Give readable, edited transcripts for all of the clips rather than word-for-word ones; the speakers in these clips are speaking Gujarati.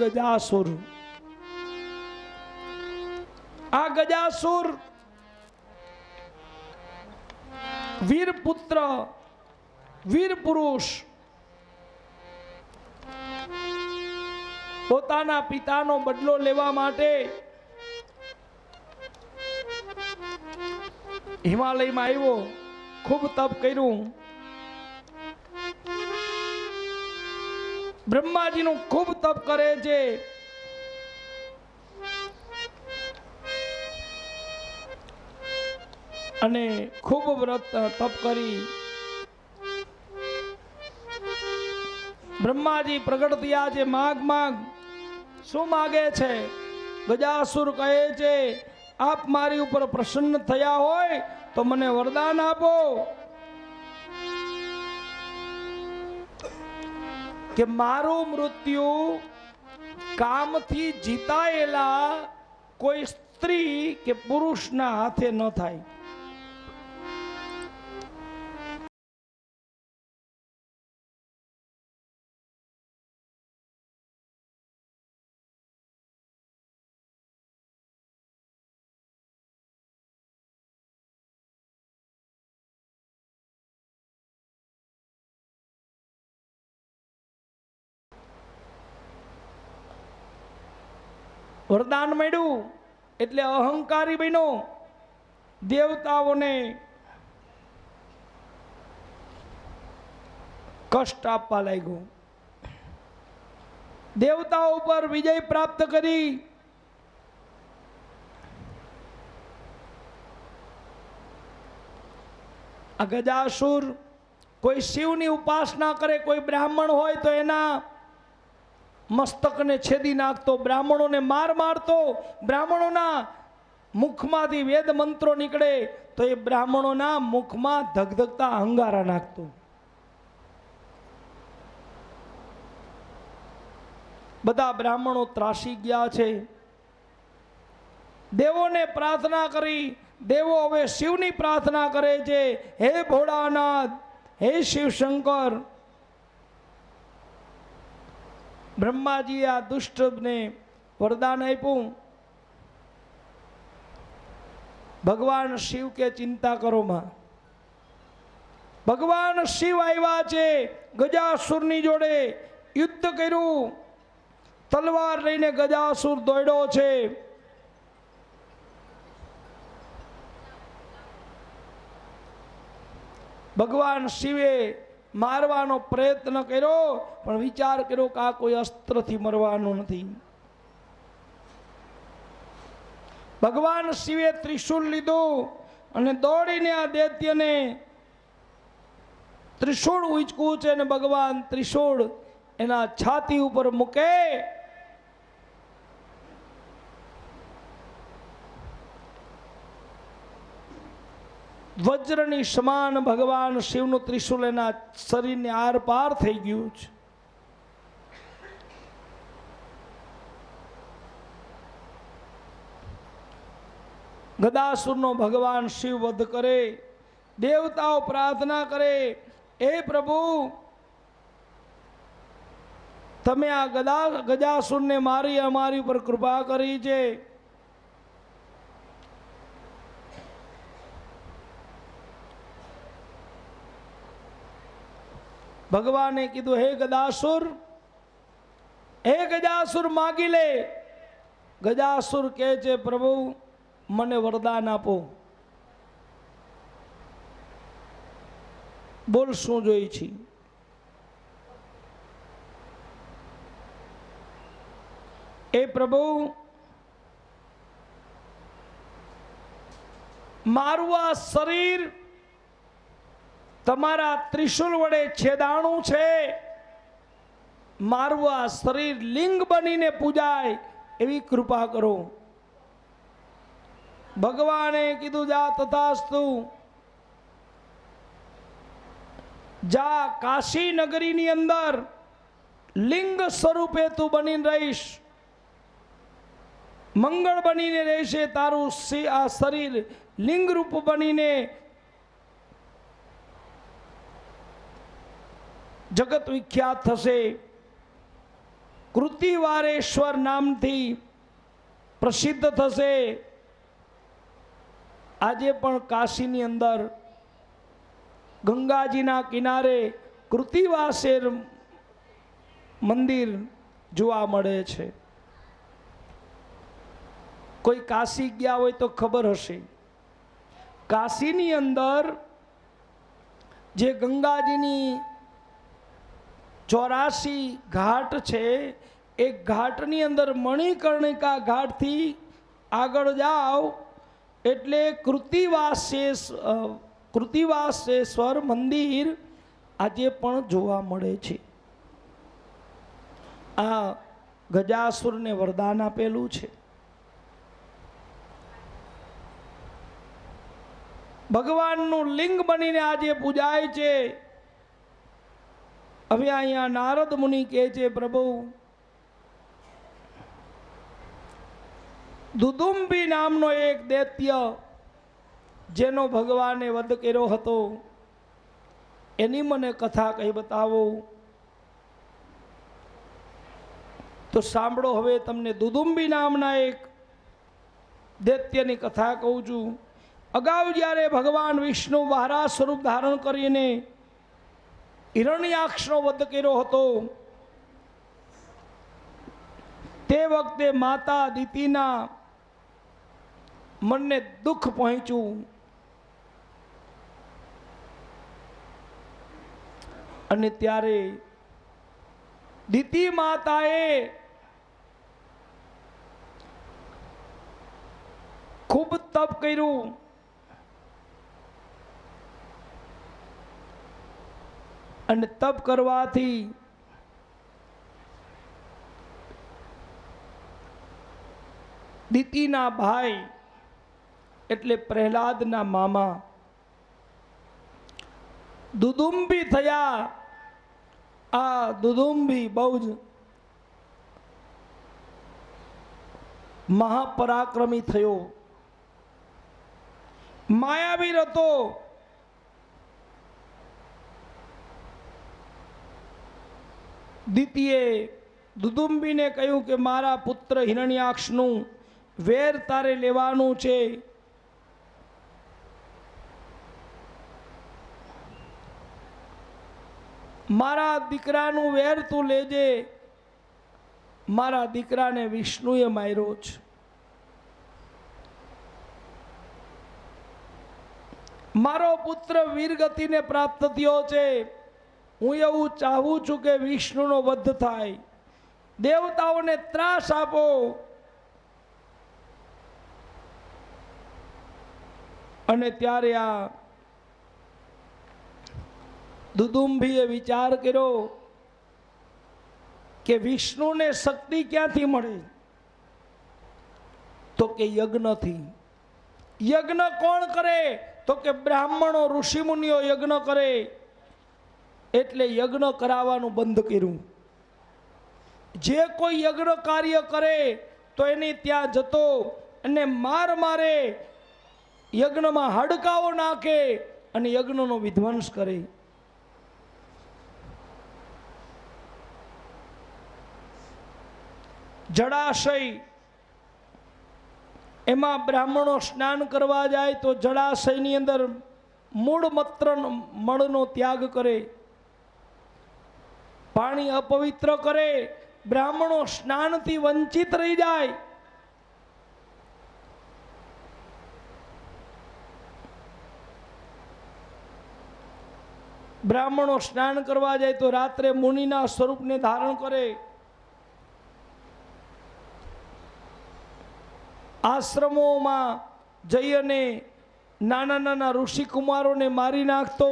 ગજાસુર. આ ગજાસુર વીર પુત્ર, વીર પુરુષ, પોતાના પિતાનો બદલો લેવા માટે હિમાલયમાં આવ્યો. ખૂબ તપ કર્યું. બ્રહ્માજીનું ખૂબ તપ કરે છે. અને ખૂબ વ્રત તપ કરી બ્રહ્માજી પ્રગટ થયા છે. માગ માગ. શું માગે છે? ગજાસુર કહે છે, આપ મારી ઉપર પ્રસન્ન થયા હોય તો મને વરદાન આપો કે મારું મૃત્યુ કામથી જીતાયેલા કોઈ સ્ત્રી કે પુરુષના હાથે ન થાય. વરદાન મળ્યું એટલે અહંકારી બન્યો. દેવતાઓને કષ્ટ આપવા લાગ્યો. દેવતાઓ ઉપર વિજય પ્રાપ્ત કરી. આ ગજાસુર કોઈ શિવની ઉપાસના કરે, કોઈ બ્રાહ્મણ હોય તો એના મસ્તકને છેદી નાખતો, બ્રાહ્મણોને માર મારતો. બ્રાહ્મણોના મુખમાંથી વેદ મંત્રો નીકળે તો એ બ્રાહ્મણોના મુખમાં ધગધગતા અંગારા નાખતો. બધા બ્રાહ્મણો ત્રાસી ગયા છે. દેવોને પ્રાર્થના કરી. દેવો હવે શિવની પ્રાર્થના કરે છે, હે ભોળાનાથ, હે શિવશંકર. બ્રહ્માજી આ દુષ્ટને વરદાન આપ્યું. ભગવાન શિવ કે ચિંતા કરો માં. ભગવાન શિવ આવ્યા છે. ગજાસુરની જોડે યુદ્ધ કર્યું. તલવાર લઈને ગજાસુર દોડ્યો છે. ભગવાન શિવે મારવાનો પ્રયત્ન કર્યો પણ વિચાર કર્યો કે આ કોઈ અસ્ત્રથી મરવાનું નથી. ભગવાન શિવે ત્રિશૂળ લીધું અને દોડીને આ દૈત્યને ત્રિશૂળ ઉંચકું છે અને ભગવાન ત્રિશૂળ એના છાતી ઉપર મૂકે. વજ્રની સમાન ભગવાન શિવનું ત્રિશૂલ એના શરીરને આર પાર થઈ ગયું છે. ગદાસુરનો ભગવાન શિવ વધ કરે. દેવતાઓ પ્રાર્થના કરે, હે પ્રભુ, તમે આ ગજાસુરને મારી અમારી ઉપર કૃપા કરી છે. ભગવાને કીધું, હે ગજાસુર માગી લે. ગજાસુર કહે છે, પ્રભુ મને વરદાન આપો. બોલ શું જોઈ છે? એ પ્રભુ, મારું આ શરીર તમારા ત્રિશૂલ વડે છેદાણું છે. મારું આ શરીર લિંગ બનીને પૂજાય એવી કૃપા કરો. ભગવાને કીધું, જા તથાસ્તુ. જા કાશી નગરીની અંદર લિંગ સ્વરૂપે તું બનીને રહીશ. મંગળ બનીને રહેશે તારું આ શરીર. લિંગ રૂપ બનીને જગત વિખ્યાત થશે. કૃતિવારેશ્વર નામથી પ્રસિદ્ધ થશે. આજે પણ કાશીની અંદર ગંગાજીના કિનારે કૃતિવાસેર મંદિર જોવા મળે છે. કોઈ કાશી ગયા હોય તો ખબર હશે, કાશીની અંદર જે ગંગાજીની 84 ઘાટ છે, એ ઘાટની અંદર મણિકર્ણિકા ઘાટથી આગળ જાઓ એટલે કૃતિવાસેશ્વર મંદિર આજે પણ જોવા મળે છે. આ ગજાસુરને વરદાન આપેલું છે. ભગવાનનું લિંગ બનીને આજે પૂજાય છે. હવે અહીંયા નારદ મુનિ કહે છે, પ્રભુ દુદુંબી નામનો એક દૈત્ય જેનો ભગવાને વધ કર્યો હતો, એની મને કથા કહી બતાવો. તો સાંભળો, હવે તમને દુદુંબી નામના એક દૈત્યની કથા કહું છું. અગાઉ જ્યારે ભગવાન વિષ્ણુ વરાહ સ્વરૂપ ધારણ કરીને હિરણ્યાક્ષનો વધ કર્યો હતો, તે વખતે માતા દિતિના મનને દુઃખ પહોંચ્યું અને ત્યારે દિતિ માતાએ ખૂબ તપ કર્યું. અને તપ કરવાથી દિતિના ભાઈ એટલે પ્રહલાદના મામા દુદુંબી થયા. આ દુદુંબી બહુ જ મહાપરાક્રમી થયો, માયાવીર હતો. દિતિએ દુદુંબીને કહ્યું કે મારા પુત્ર હિરણ્યાક્ષનું વેર તારે લેવાનું છે. મારા દીકરાનું વેર તું લેજે. મારા દીકરાને વિષ્ણુએ માર્યો છે. મારો પુત્ર વીરગતિને પ્રાપ્ત થયો છે. હું એવું ચાહું છું કે વિષ્ણુનો વધ થાય, દેવતાઓને ત્રાસ આપો. અને ત્યારે આ દુદુંબીએ વિચાર કર્યો કે વિષ્ણુને શક્તિ ક્યાંથી મળે? તો કે યજ્ઞથી. યજ્ઞ કોણ કરે? તો કે બ્રાહ્મણો ઋષિમુનિઓ યજ્ઞ કરે. એટલે યજ્ઞ કરાવવાનું બંધ કર્યું. જે કોઈ યજ્ઞ કાર્ય કરે તો એની ત્યાં જતો અને મારે યજ્ઞમાં હડકાઓ નાખે અને યજ્ઞનો વિધ્વંસ કરે. જળાશય, એમાં બ્રાહ્મણો સ્નાન કરવા જાય તો જળાશયની અંદર મૂળ મળનો ત્યાગ કરે, પાણી અપવિત્ર કરે, બ્રાહ્મણો સ્નાનથી વંચિત રહી જાય. બ્રાહ્મણો સ્નાન કરવા જાય તો રાત્રે મુનિના સ્વરૂપને ધારણ કરે, આશ્રમોમાં જઈ અને નાના નાના ઋષિકુમારોને મારી નાખતો.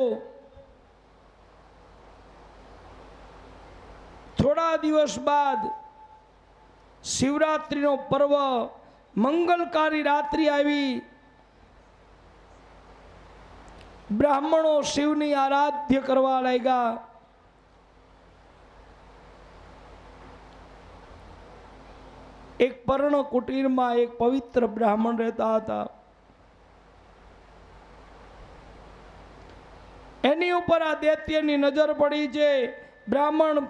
થોડા દિવસ બાદ શિવરાત્રિનો પર્વ, મંગલકારી રાત્રિ આવી. બ્રાહ્મણો શિવની આરાધ્ય કરવા લાગ્યા. એક પર્ણ કુટીરમાં એક પવિત્ર બ્રાહ્મણ રહેતા હતા. એની ઉપર આ દૈત્યની નજર પડી છે. બ્રાહ્મણ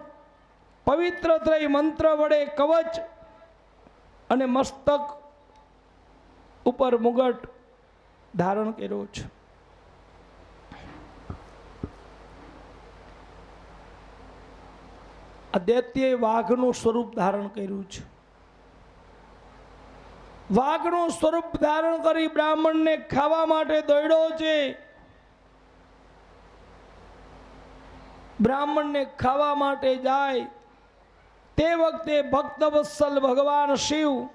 પવિત્ર ત્રય મંત્ર વડે કવચ અને મસ્તક ઉપર મુગટ ધારણ કર્યો છે. આ દૈત્યએ વાઘનું સ્વરૂપ ધારણ કર્યું છે. વાઘનું સ્વરૂપ ધારણ કરી બ્રાહ્મણને ખાવા માટે દોડ્યો છે. બ્રાહ્મણને ખાવા માટે જાય તે વખતે ભક્તવત્સલ ભગવાન શિવ,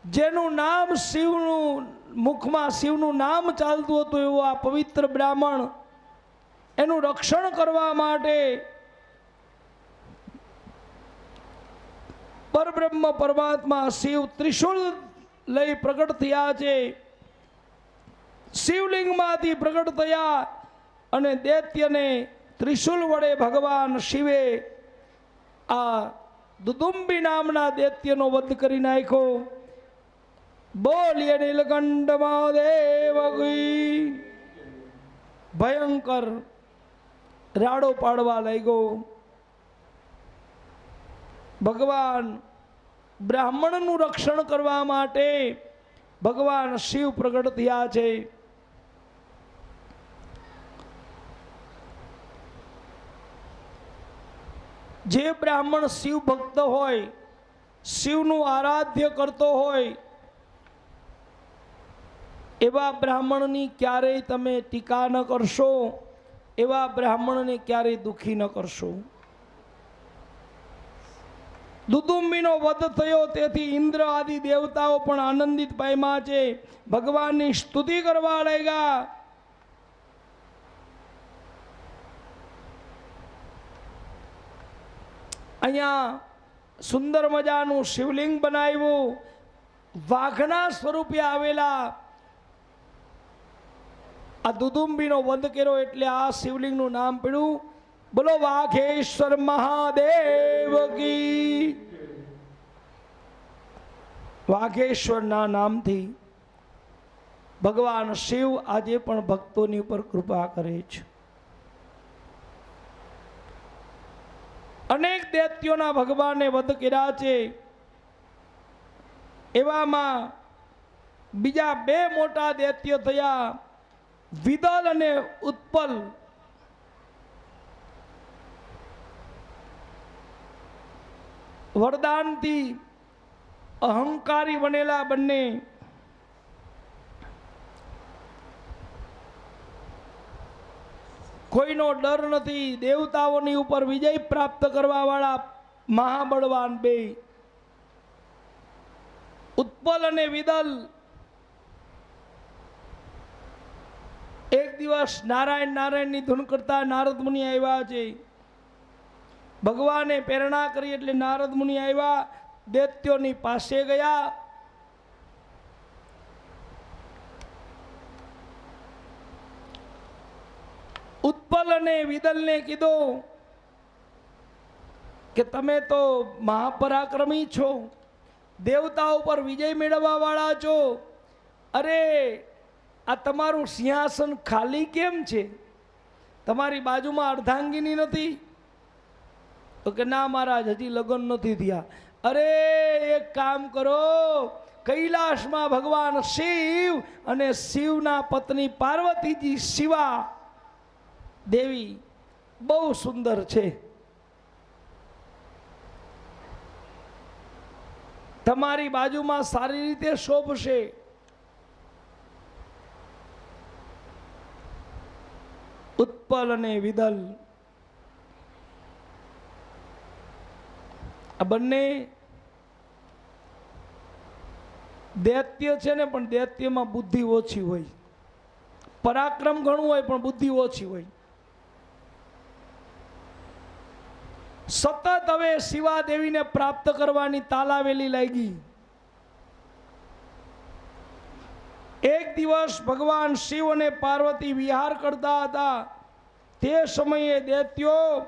જેનું નામ શિવનું મુખમાં શિવનું નામ ચાલતું હતું, એવું આ પવિત્ર બ્રાહ્મણ એનું રક્ષણ કરવા માટે પરબ્રહ્મ પરમાત્મા શિવ ત્રિશુલ લઈ પ્રગટ થયા છે. શિવલિંગમાંથી પ્રગટ થયા અને દૈત્યને ત્રિશુલ વડે ભગવાન શિવે આ દુદુંબી નામના દૈત્યનો વધ કરી નાખ્યો. બોલીએ નીલકંઠ મહાદેવ કી. ભયંકર રાડો પાડવા લાગ્યો. ભગવાન બ્રાહ્મણનું રક્ષણ કરવા માટે ભગવાન શિવ પ્રગટ થયા છે. જે બ્રાહ્મણ શિવ ભક્ત હોય, શિવનું આરાધ્ય કરતો હોય, એવા બ્રાહ્મણની ક્યારેય તમે ટીકા ન કરશો, એવા બ્રાહ્મણને ક્યારેય દુઃખી ન કરશો. દુદુંબીનો વધ થયો તેથી ઇન્દ્ર આદિ દેવતાઓ પણ આનંદિત પામ્યા છે. ભગવાનની સ્તુતિ કરવા લાગ્યા. અહીંયા સુંદર મજાનું શિવલિંગ બનાવ્યું. વાઘના સ્વરૂપે આવેલા આ દુદુંબીનો વધ કર્યો એટલે આ શિવલિંગનું નામ પડ્યું. બોલો વાઘેશ્વર મહાદેવ કી. વાઘેશ્વરના નામથી ભગવાન શિવ આજે પણ ભક્તોની ઉપર કૃપા કરે છે. અનેક દૈત્યોના ભગવાને વધ કર્યા છે. એવામાં બીજા બે મોટા દૈત્ય થયા, વિદલ અને ઉત્પલ. વરદાનથી અહંકારી બનેલા બંને કોઈનો ડર નથી. દેવતાઓની ઉપર વિજય પ્રાપ્ત કરવા વાળા મહાબળવાન બે. ઉત્પલ અને વિદલ એક દિવસ નારાયણ નારાયણની ધૂન કરતા નારદ મુનિ આવ્યા છે. ભગવાને પ્રેરણા કરી એટલે નારદ મુનિ આવ્યા, દૈત્યોની પાસે ગયા. ઉત્પલ અને વિદલને કીધું કે તમે તો મહાપરાક્રમી છો, દેવતાઓ પર વિજય મેળવવા વાળા છો. અરે આ તમારું સિંહાસન ખાલી કેમ છે? તમારી બાજુમાં અર્ધાંગિની નથી? તો કે ના મહારાજ, હજી લગ્ન નથી થયા. અરે એક કામ કરો, કૈલાસમાં ભગવાન શિવ અને શિવના પત્ની પાર્વતીજી શિવા દેવી બહુ સુંદર છે, તમારી બાજુમાં સારી રીતે શોભશે. ઉત્પલ અને વિદલ આ બંને દૈત્ય છે ને, પણ દૈત્યમાં બુદ્ધિ ઓછી હોય. પરાક્રમ ઘણું હોય પણ બુદ્ધિ ઓછી હોય. સતત હવે શિવા દેવીને પ્રાપ્ત કરવાની તાલાવેલી લાગી. એક દિવસ ભગવાન શિવ અને પાર્વતી વિહાર કરતા હતા. તે સમયે દૈત્યો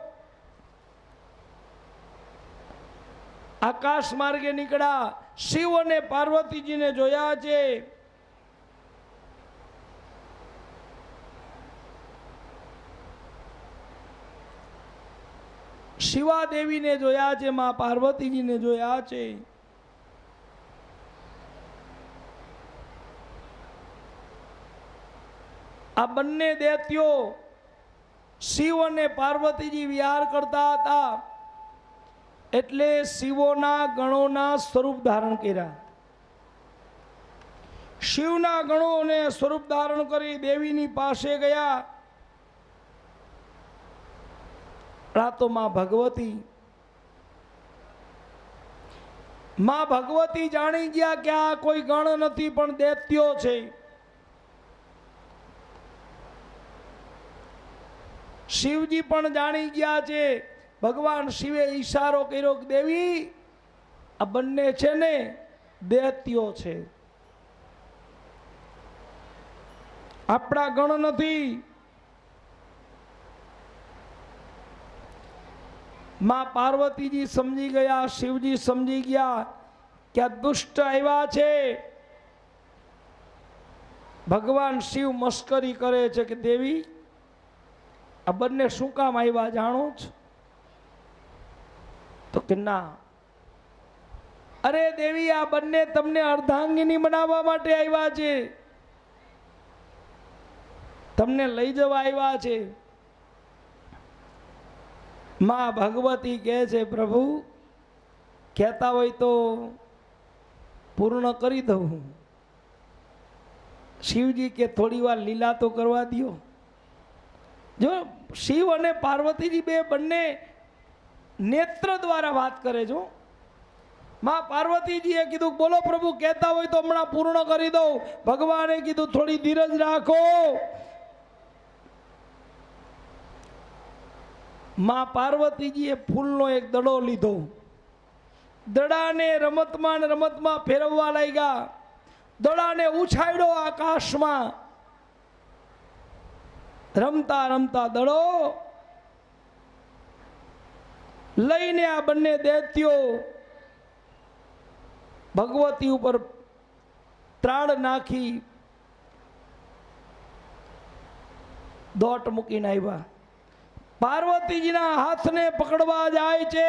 આકાશ માર્ગે નીકળ્યા. શિવ અને પાર્વતીજીને જોયા છે. શિવા દેવીને જોયા છે, માં પાર્વતીજીને જોયા છે. આ બંને દૈત્યો શિવ અને પાર્વતીજી વિહાર કરતા હતા એટલે શિવોના ગણોના સ્વરૂપ ધારણ કર્યા. શિવના ગણોને સ્વરૂપ ધારણ કરી દેવીની પાસે ગયા. તો માં ભગવતી જાણી ગયા કે આ કોઈ ગણ નથી પણ દૈત્યો છે. શિવજી પણ જાણી ગયા છે. ભગવાન શિવે ઈશારો કર્યો કે દેવી આ બંને છે ને દૈત્યો છે, આપણા ગણ નથી. માં પાર્વતીજી સમજી ગયા, શિવજી સમજી ગયા કે આ દુષ્ટ આવ્યા છે. ભગવાન શિવ મસ્કરી કરે છે કે દેવી આ બંને શું કામ આવ્યા જાણો છો? તો કે ના. અરે દેવી આ બંને તમને અર્ધાંગિની બનાવવા માટે આવ્યા છે, તમને લઈ જવા આવ્યા છે. માં ભગવતી કહે છે પ્રભુ કહેતા હોય તો પૂર્ણ કરી દઉં. શિવજી કે થોડી વાર લીલા તો કરવા દો. જો શિવ અને પાર્વતીજી બે બંને નેત્ર દ્વારા વાત કરે છો. માં પાર્વતીજીએ કીધું બોલો પ્રભુ કહેતા હોય તો હમણાં પૂર્ણ કરી દઉં. ભગવાને કીધું થોડી ધીરજ રાખો. માં પાર્વતીજીએ ફૂલનો એક દડો લીધો. દડાને રમતમાં ફેરવવા લાગ્યા. દડાને ઉછાળ્યો આકાશમાં. રમતા રમતા દડો લઈને આ બંને દૈત્યો ભગવતી ઉપર ત્રાળ નાખી દોટ મૂકીને આવ્યા. પાર્વતીજીના હાથને પકડવા જાય છે.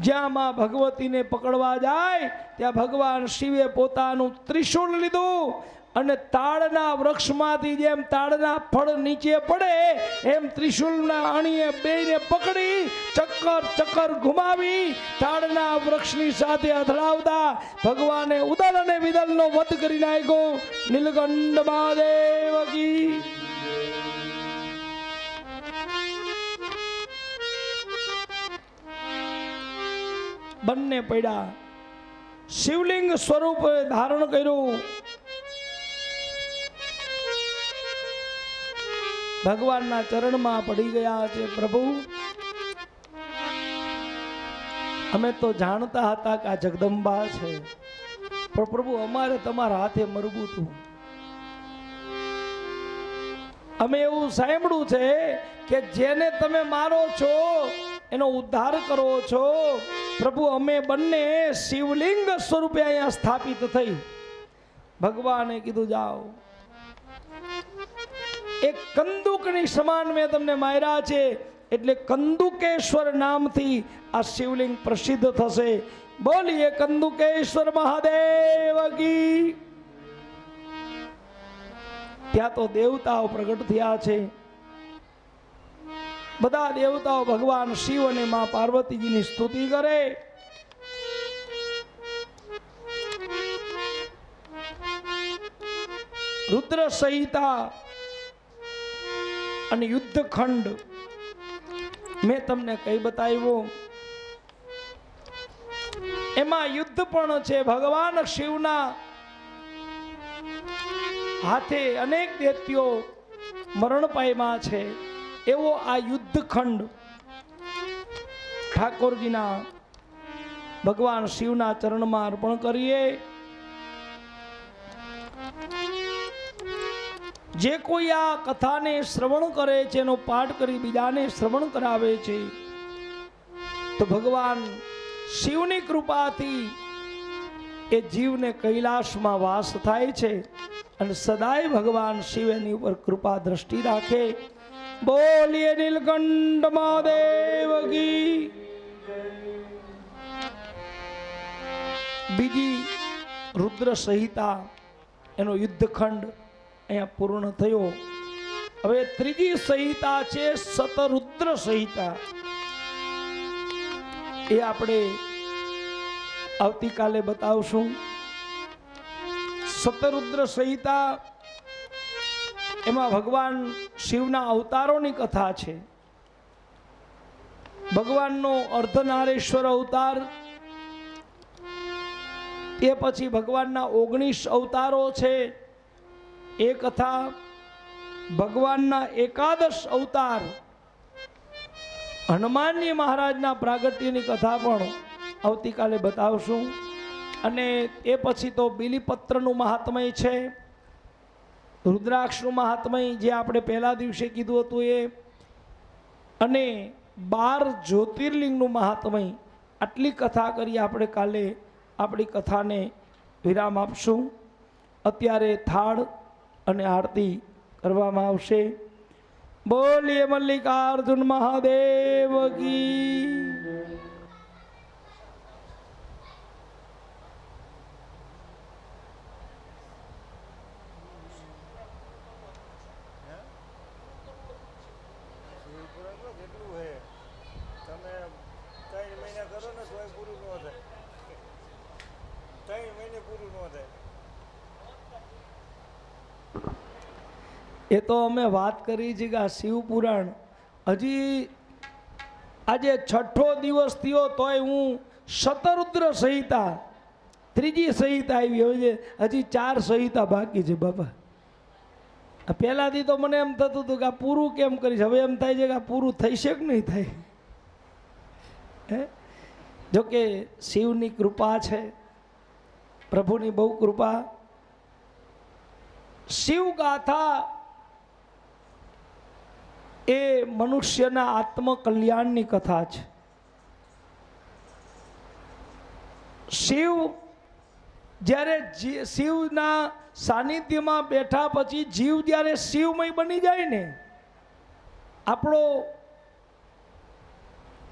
જ્યાં માં ભગવતીને પકડવા જાય ત્યાં ભગવાન શિવે પોતાનું ત્રિશૂળ લીધું અને તાડના વૃક્ષમાંથી જેમ તાડના ફળ નીચે પડે એમ ત્રિશૂળના અણીએ બેને પકડી ચક્કર ઘુમાવી તાડના વૃક્ષની સાથે અથડાવતા ભગવાને ઉદલ અને વિદલનો વધ કરી નાખ્યો. નીલકંઠ મહાદેવ કી. બંને પડ્યા. શિવલિંગ સ્વરૂપ ધારણ કર્યું. ભગવાનના ચરણમાં પડી ગયા છે. પ્રભુ અમે તો જાણતા હતા કે આ જગદંબા છે, પણ પ્રભુ અમારે તમારા હાથે મરવું હતું. અમે એવું સાંભળ્યું છે કે જેને તમે મારો છો એનો ઉદ્ધાર કરો છો. પ્રભુ અમે બંને શિવલિંગ સ્વરૂપે અહીંયા સ્થાપિત થઈ. ભગવાને કીધું જાઓ. એક કંદુકની સમાન મેં તમને માર્યા છે એટલે કંદુકેશ્વર નામથી આ શિવલિંગ પ્રસિદ્ધ થશે. બોલીએ કંદુકેશ્વર મહાદેવ કી. ત્યાં તો દેવતાઓ પ્રગટ થયા છે. બધા દેવતાઓ ભગવાન શિવ અને માં પાર્વતીજીની સ્તુતિ કરે. રુદ્ર સંહિતા અને યુદ્ધખંડ મેં તમને કઈ બતાવ્યો. એમાં યુદ્ધ પણ છે. ભગવાન શિવના હાથે અનેક દૈત્યો મરણ પામ્યા છે. એવો આ યુદ્ધખંડ ઠાકોરજીના ભગવાન શિવના ચરણમાં અર્પણ કરીએ. જે કોઈ આ કથાને શ્રવણ કરે છે, એનો પાઠ કરી બીજાને શ્રવણ કરાવે છે, તો ભગવાન શિવની કૃપાથી એ જીવને કૈલાસમાં વાસ થાય છે. અને સદાય ભગવાન શિવ એની ઉપર કૃપા દ્રષ્ટિ રાખે. બોલીએ નીલકંઠ મહાદેવ કી. બીજી રુદ્ર સંહિતા એનો યુદ્ધખંડ અહીંયા પૂર્ણ થયો. હવે ત્રીજી સંહિતા છે શતરુદ્ર સંહિતા. એ આપણે આવતીકાલે બતાવશું. શતરુદ્ર સંહિતા એમાં ભગવાન શિવના અવતારોની કથા છે. ભગવાનનો અર્ધનારેશ્વર અવતાર, એ પછી ભગવાનના 19 અવતારો છે એ કથા, ભગવાનના 11 અવતાર, હનુમાનજી મહારાજના પ્રાગટ્યની કથા પણ આવતીકાલે બતાવશું. અને એ પછી તો બિલીપત્રનું મહાત્મય છે, રુદ્રાક્ષનું મહાત્મય જે આપણે પહેલા દિવસે કીધું હતું એ, અને 12 જ્યોતિર્લિંગનું મહાત્મય. આટલી કથા કરી આપણે કાલે આપણી કથાને વિરામ આપશું. અત્યારે થાળ અને આરતી કરવામાં આવશે. બોલીએ મલ્લિકાર્જુન મહાદેવ કી. એ તો અમે વાત કરી છે કે આ શિવ પુરાણ હજી આજે 6થો દિવસ થયો તોય હું શતરુદ્ર સંહિતા ત્રીજી સંહિતા આવી હવે હજી 4 સંહિતા બાકી છે બાપા. પહેલાથી તો મને એમ થતું હતું કે આ પૂરું કેમ કરીશ, હવે એમ થાય છે કે આ પૂરું થઈશે કે નહીં થાય. જોકે શિવની કૃપા છે, પ્રભુની બહુ કૃપા. શિવ ગાથા એ મનુષ્યના આત્મકલ્યાણની કથા છે. શિવ જ્યારે શિવના સાનિધ્યમાં બેઠા પછી જીવ જ્યારે શિવમય બની જાય ને,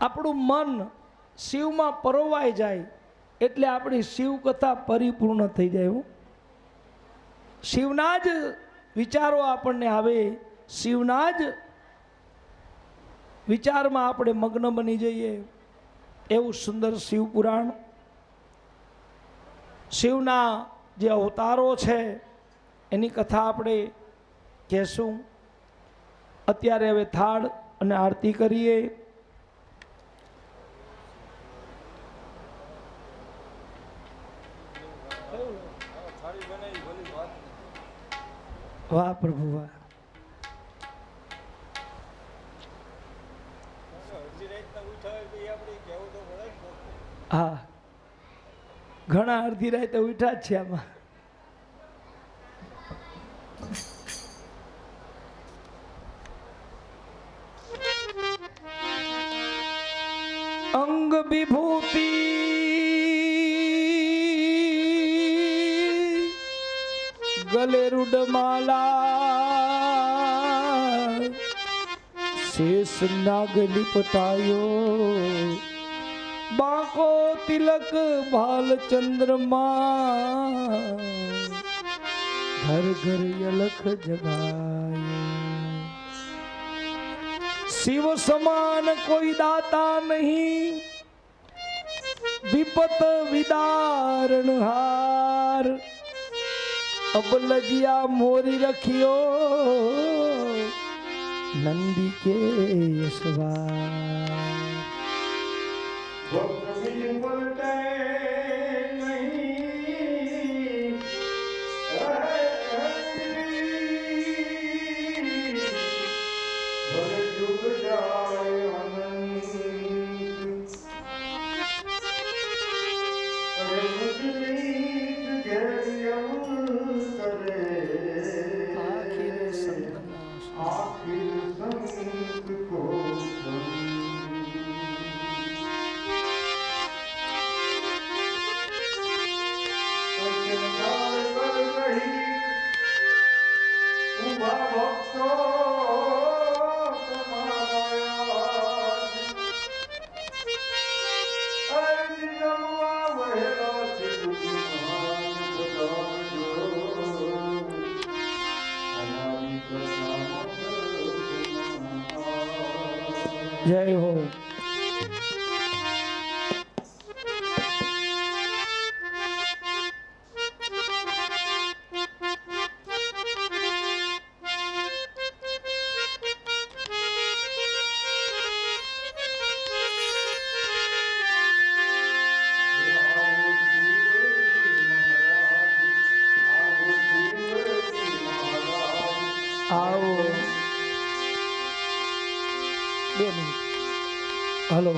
આપણું મન શિવમાં પરોવાઈ જાય એટલે આપણી શિવ કથા પરિપૂર્ણ થઈ જાય. શિવના જ વિચારો આપણને આવે, શિવના જ વિચારમાં આપણે મગ્ન બની જઈએ. એવું સુંદર શિવ પુરાણ. શિવના જે અવતારો છે એની કથા આપણે કહેશું. અત્યારે હવે થાળ અને આરતી કરીએ. વાહ પ્રભુ વાહ. હા, ઘણા અડધી રાતે ઉઠ્યા જ છે આમાં. અંગ વિભૂતિ ગલે રૂડમાલા, શેષ નાગ લિપટાયો, બાંકો તિલક ભાલ ચંદ્રમા, ઘર ઘર યલખ જગાયો. શિવ સમાન કોઈ દાતા નહીં, વિપત વિદારણ હાર, અબલજિયા મોરી રખિયો, નંદી કે યશવાર. જય હો. આવો 2 મિનિટ. હલો.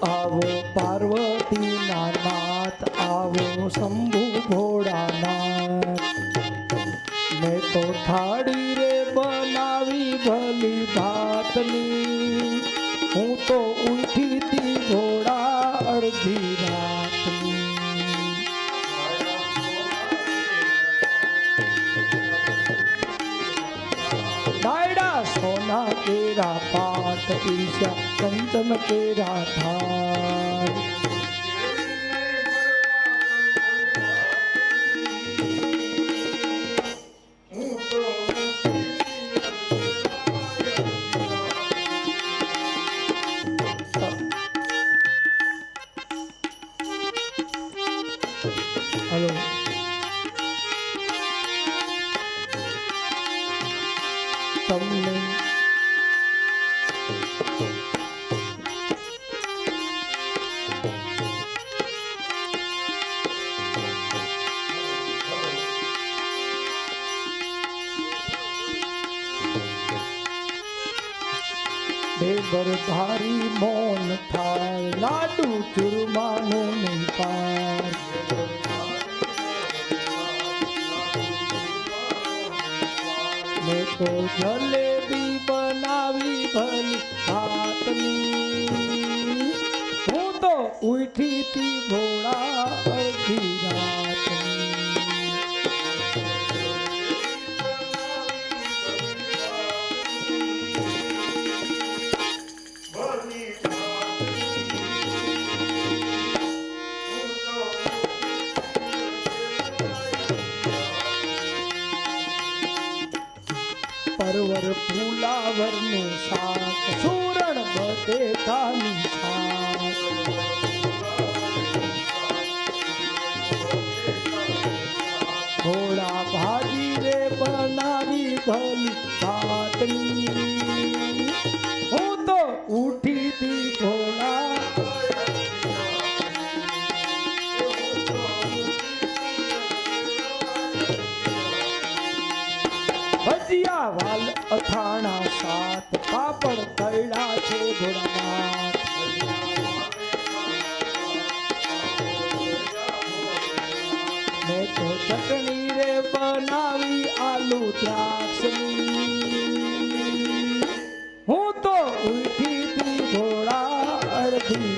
આવો પાર્વતી ના નાથ, આવો શંભુ ભોળાનાથ. મેં તો થાળી રે બનાવી ભલી ભાતની, હું તો ઉઠી તી ભોળા અડધી રાતની. डायड़ा सोना केरा पाठ ईशा कंचन केरा धार. हेलो. તમને બેબરધારી મૌન થાય, લાડુ ચૂરમાનો નહીં પાર. મેં તો જલેબી બનાવી ભલી ભાતની, હું તો ઉઠી તી ભોળા અડધી રાતની. પરવર ફૂલાવરનું શાક, સુરણ બટેટાની શાક. ભોળા ભાજી રે બનાવી ભલી ભાતની, હું તો ઉઠી તી ભોળા. ભજીયા વાલ અથાણા સાત, પાપડ તળ્યા છે ભોળાનાથ. મેં તો ચટણી રે બનાવી આલુ દ્રાક્ષની, હું તો ઉઠી તી ભોળા અડધી.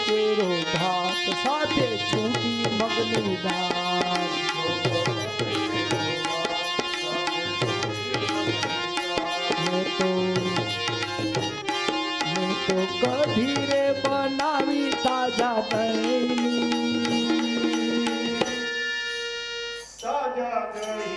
કેરો ભાત સાથે છૂટી મગની દાળ. મેં તો કઢી રે બનાવી તાજા દહીંની, તાજા દહીંની.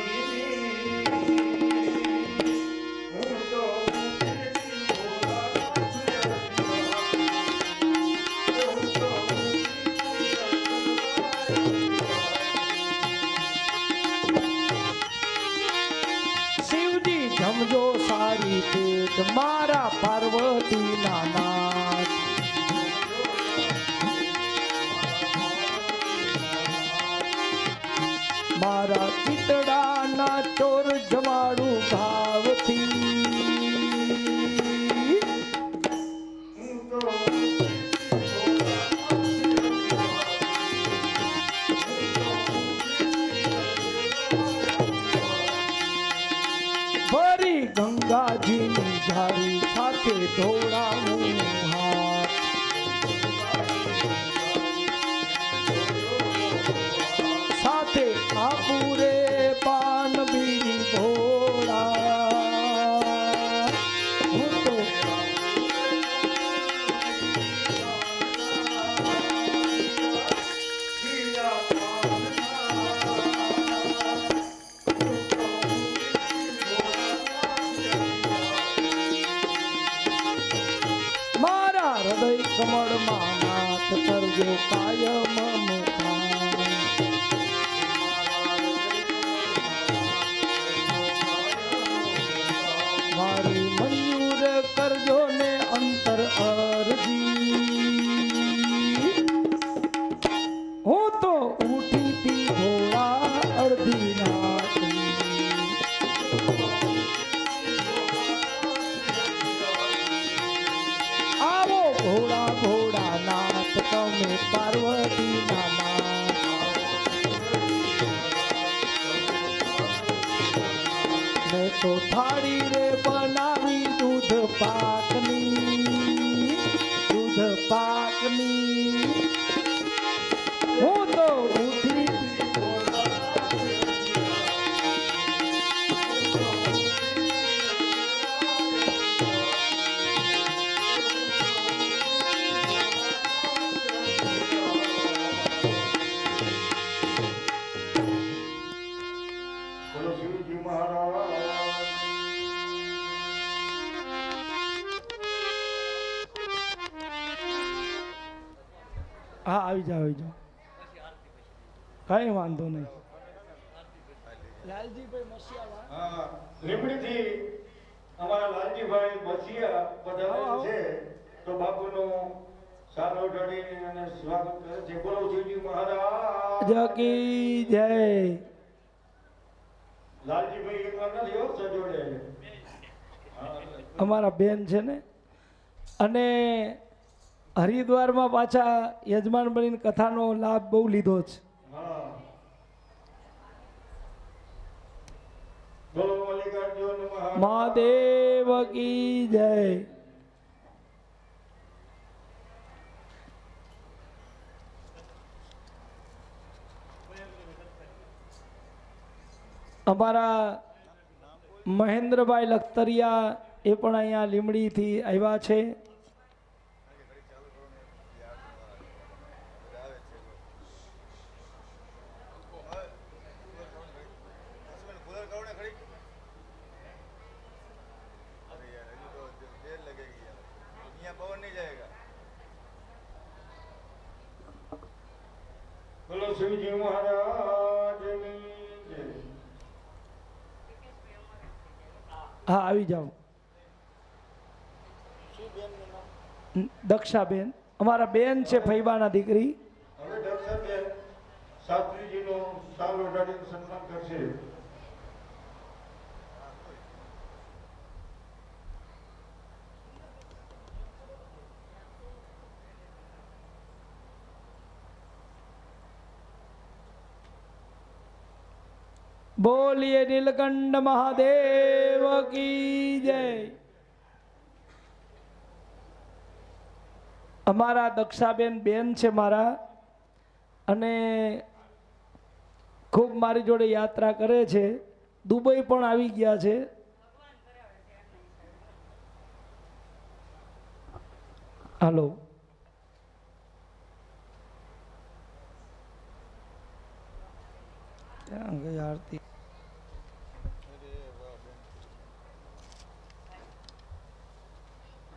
મારા ચિતડાના ચોર જમાડું ભાવથી. ફરી ગંગાજીની ઝાડી સાથે ધોળાવું હાથ. સાથે આપુરે પાન બીડી ભોળા. હું તો મારા હૃદય કમળમાં નાથ કરજો કાયમ મુખાન. મારી મંજૂર કરજો ને અંતર અરજી. હું તો ઉઠી તી ભોળા અડધી રાતની. આવો ભોળા ભોળા નાથ તમે પાર્વતી ના નાથ. મેં તો થાળી રે બનાવી દૂધ પાકની. દૂધ પાકની. હું તો ઉઠી બોલો શિવજી મહારાજ. હા આવી જાઓ કઈ વાંધો નહીં. લાલજીભાઈ મસિયા હા, લીંબડીથી અમારા લાલજીભાઈ મસીહા પધારેલ છે, તો બાપુનો સાલો ઢળીને અને સ્વાગત કરે છે. બોલો શિવજી મહારાજ. જકી જય. લાલજીભાઈ એકવાર નથી હો સજોડે. અમારા બેન છે ને, અને હરિદ્વારમાં પાછા યજમાન બનીને કથાનો લાભ બહુ લીધો છે. હા, બોલો મલ્લિકાર્જુન મહાદેવ કી જય. અમારા મહેન્દ્રભાઈ લખતરિયા એ પણ અહીંયા લીમડીથી આવ્યા છે. બોલો શિવજી મહારાજની જય. હા આવી જાઓ. દક્ષાબેન અમારા બેન છે, ફૈબાના દીકરી. હવે દક્ષાબેન શાસ્ત્રીજીનો સાલો ઢાળીને સન્માન કરશે. બોલીએ નીલકંઠ મહાદેવ કી જય. અમારા દક્ષાબેન બેન છે મારા, અને ખૂબ મારી જોડે યાત્રા કરે છે. દુબઈ પણ આવી ગયા છે. હાલો. ત્યાં ગઈ આરતી.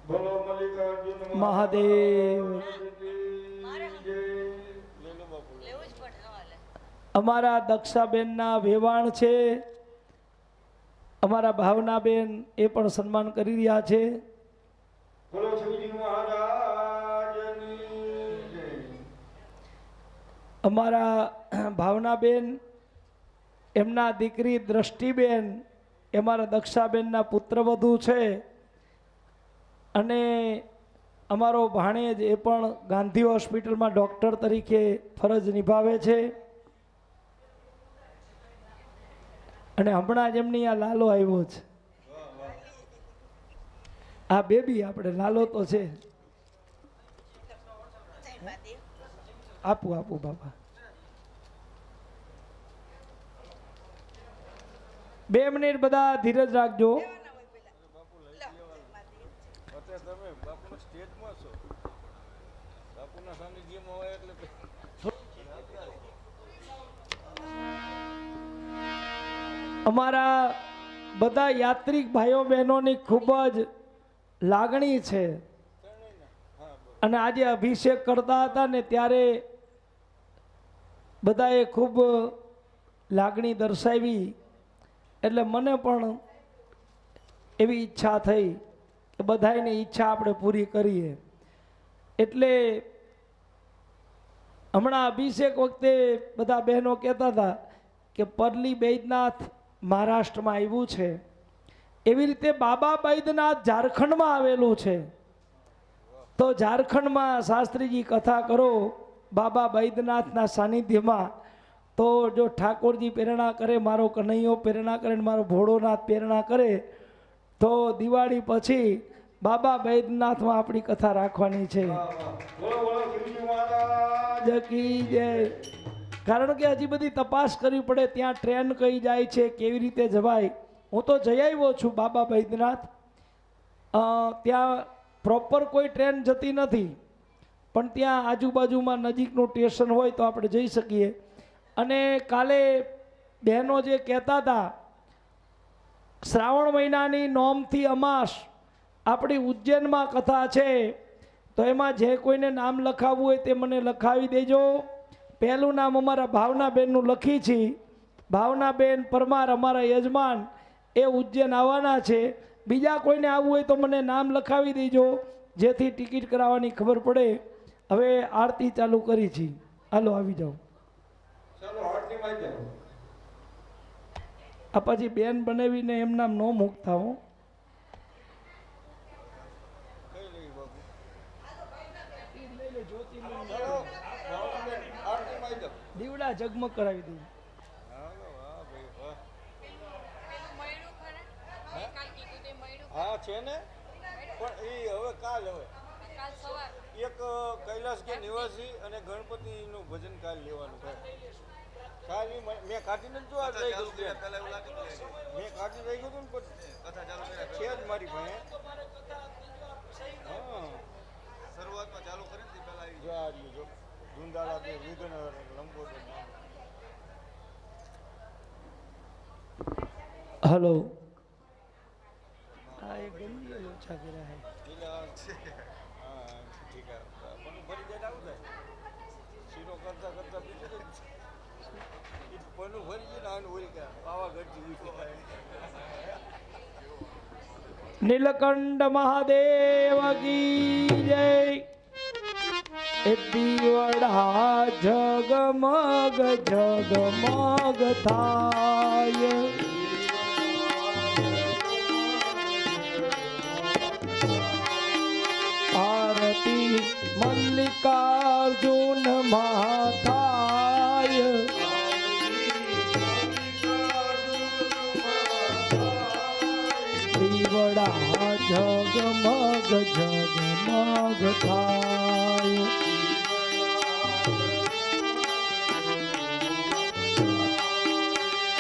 બોલો મલ્લિકાર્જુન મહાદેવ. અમારા દક્ષાબેનના વેવાણ છે. અમારા ભાવનાબેન એ પણ સન્માન કરી રહ્યા છે. બોલો શિવજી મહારાજની જય. અમારા ભાવનાબેન એમના દીકરી દ્રષ્ટિબેન એ મારા દક્ષાબેનના પુત્રવધુ છે અને અમારો ભાણેજ એ પણ ગાંધી હોસ્પિટલમાં ડૉક્ટર તરીકે ફરજ નિભાવે છે અને હમણાં જ એમની આ લાલો આવ્યો છે આ બેબી આપણે લાલો તો છે આપું આપું બાપા 2 મિનિટ બધા ધીરજ રાખજો અમારા બધા યાત્રિક ભાઈઓ બહેનોની ખૂબ જ લાગણી છે અને આજે અભિષેક કરતા હતા ને ત્યારે બધાએ ખૂબ લાગણી દર્શાવી એટલે મને પણ એવી ઈચ્છા થઈ કે બધાની ઈચ્છા આપણે પૂરી કરીએ એટલે હમણાં અભિષેક વખતે બધા બહેનો કહેતા હતા કે પરલી બૈદ્યનાથ મહારાષ્ટ્રમાં આવ્યું છે એવી રીતે બાબા બૈદ્યનાથ ઝારખંડમાં આવેલું છે તો ઝારખંડમાં શાસ્ત્રીજી કથા કરો બાબા બૈદ્યનાથના સાનિધ્યમાં તો જો ઠાકોરજી પ્રેરણા કરે મારો કનૈયો પ્રેરણા કરે મારો ભોળોનાથ પ્રેરણા કરે તો દિવાળી પછી બાબા બૈદ્યનાથમાં આપણી કથા રાખવાની છે કી જય કારણ કે હજી બધી તપાસ કરવી પડે ત્યાં ટ્રેન કઈ જાય છે કેવી રીતે જવાય હું તો જઈ આવ્યો છું બાબા બૈદ્યનાથ ત્યાં પ્રોપર કોઈ ટ્રેન જતી નથી પણ ત્યાં આજુબાજુમાં નજીકનું સ્ટેશન હોય તો આપણે જઈ શકીએ અને કાલે બહેનો જે કહેતા હતા શ્રાવણ મહિનાની નોમથી અમાસ આપણી ઉજ્જૈનમાં કથા છે તો એમાં જે કોઈને નામ લખાવવું હોય તે મને લખાવી દેજો પહેલું નામ અમારા ભાવનાબેનનું લખી છે ભાવનાબેન પરમાર અમારા યજમાન એ ઉજ્જૈન આવવાના છે બીજા કોઈને આવવું હોય તો મને નામ લખાવી દેજો જેથી ટિકિટ કરાવવાની ખબર પડે હવે આરતી ચાલુ કરી છે હાલો આવી જાઓ આ પછી બેન બનાવીને એમ નામ ન મૂકતા હો દીવડા જગમગ કરાવી દઈએ હા છે ને પણ એ હવે કાલ એક કૈલાસ કે નિવાસી અને ગણપતિનું ભજન કાલ લેવાનું છે કાલ મેં કાઢી નથી જો મેં કાઢી રહી ગયું હતું ને છે જ મારી ભાઈ હા શરૂઆતમાં ચાલુ કરી પેલા જો આ જો ધૂંધાળા કે વિઘ્ન લંબોદર हेलो एक गंदी लोचा गिरा है हाँ ठीक है पण भरी જાય આવું થાય શીરો કરતા કરતા બીજું પણ ભરી જાય આનું ઓરી કે પાવાગઢ જેવી નીલકંઠ મહાદેવ કી જય એ દીવડા જગમગ જગમગ થાય આરતી મલ્લિકાર્જુન મહાથાય દીવડા જગમગ જગમગ થાય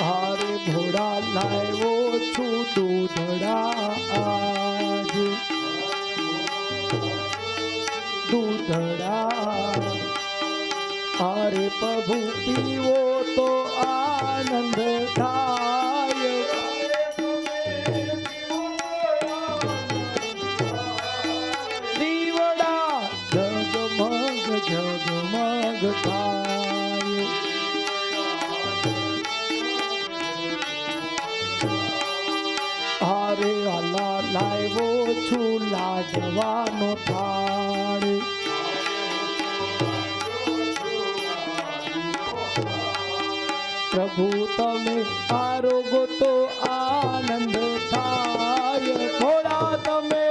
હારે ભોળા લાવ્યો છું દૂધડા આજ દૂધડા હારે પ્રભુ પીવો તો આનંદ થાય દીવડા જગમગ જગમગ થાય હારે આલા લાવ્યો છું લાજવાનો થાળ પ્રભુ તમે આરોગો તો આનંદ થાય ભોળા તમે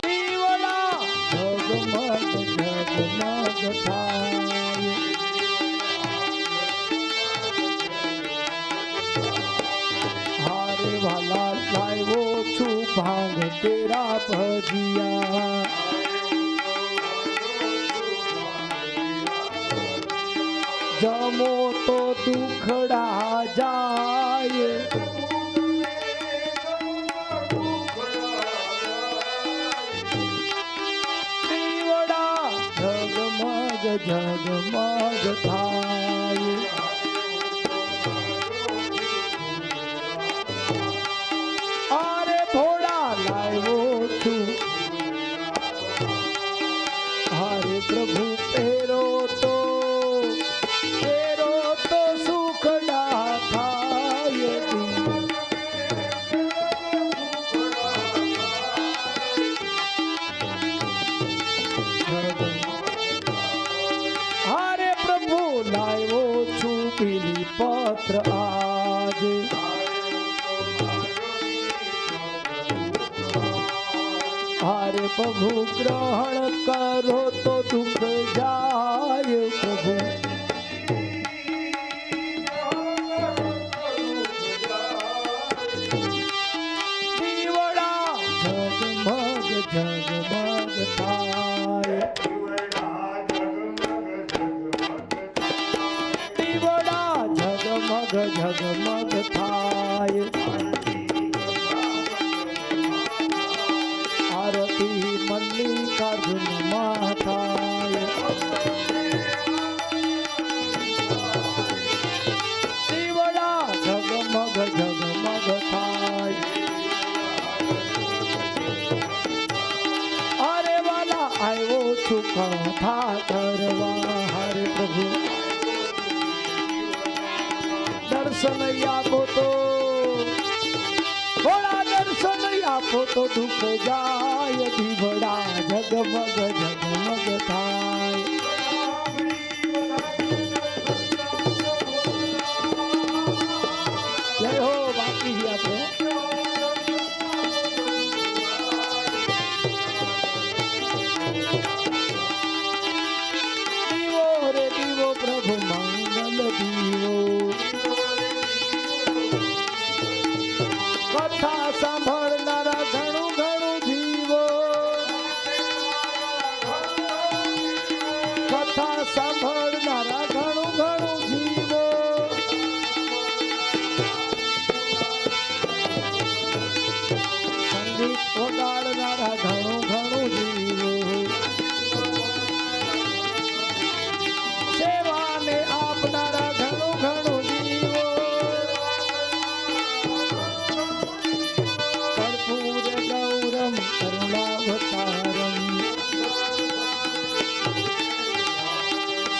દીવડા જગમગ જગમગ થાય હારે વાલા લાવ્યો છું ભાંગ તેરા ભજીયા જમો તો દુખડા જાય દીવડા જગમગ જગમગ થાય અરે ભોળા લાવ્યો છું હરે પ્રભુ પેરો તો સુખડા થાય હરે પ્રભુ લાવ્યો છું પીલી પત્ર આજ હરે પ્રભુ ગ્રહણ કરો તો દુઃખ જાય પ્રભુ દીવડા જગમગ જગમગ થાય દીવડા જગમગ જગમગ થાય આરતી મલ્લિકાર્જુન માતાય દીવડા જગમગ જગમગ થાય અરે વાલા આવ્યો છું કથા કરવા હરે પ્રભુ દર્શન આપો તો ભોળા દર્શન આપો તો દુઃખ જાય દીવડા જગમગ જગમગ થાય જય હો બાકી આપણે દીવો રે દીવો પ્રભુ મંગલ દીવો કથા સાંભળનારા ઘણું ઘણું જીવો કથા સાંભળનારા ઘણું ઘણું જીવો સંગીત વગાડનારા ઘણું ઘણું જીવો સેવાને આપનારા ઘણું ઘણું જીવો કર્પૂર ગૌરમ કરુણાવતારમ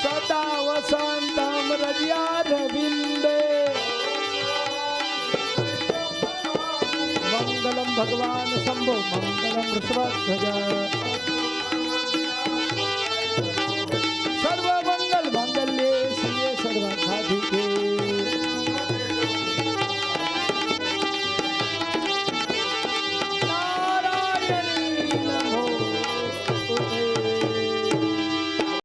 સદા વસંતમ રજ્યારવિંદે મંગલમ ભગવાન શંભો મંગલમ વૃષભધ્વજ